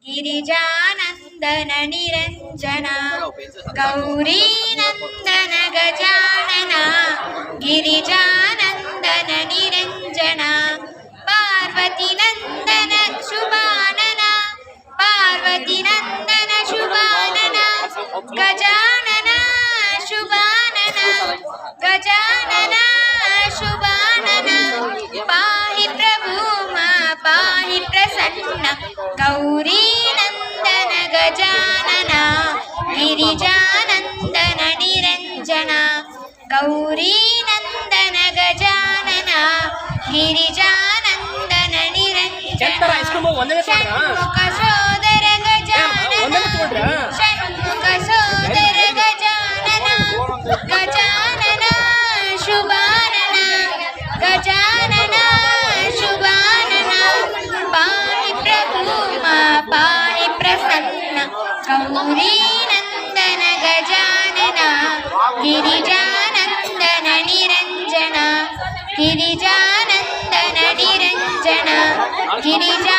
ಗಿರಿಜಾನಂದನ ನಿರಂಜನ ಗೌರೀನಂದನ ಗಜಾನನ ಗಿರಿಜಾನಂದನ ನಿರಂಜನ ಪಾರ್ವತಿ ನಂದನ ಶುಭಾನನ ಪಾರ್ವತಿ ನಂದನ ಶುಭಾನನ ಗಜಾನನ ಶುಭಾನನ ಗಜಾನನ ಶುಭಾನನ ಪಾಹಿ ಪ್ರಭು ಮಾ ಪಾಹಿ ಪ್ರಸನ್ನ ಗೌರೀನಂದನ ಗಜಾನನ ಗಿರಿಜಾನಂದನ ನಿರಂಜನ ಗೌರೀನಂದನ ಗಜಾನನ ಗಿರಿಜಾನಂದನ ನಿರಂಜನ ಷಣ್ಮುಖ ಸೋದರ ಗಜಾನನ ಷಣ್ಮುಖ ಸೋದರ ಗಜಾನನ ಗಜಾನನ ಶುಭಾನನ ಗಜಾನನ ಶುಭಾನನ ಪಾಹಿ ಪ್ರಭು ಮಾ ಪಾಹಿ ಪ್ರಸನ್ನ ಗೌರೀನಂದನ ಗಜಾನನ ಗಿರಿಜಾನಂದನ ನಿರಂಜನ ಗಿರಿಜಾನಂದನ ನಿರಂಜನ ಗಿರಿಜಾ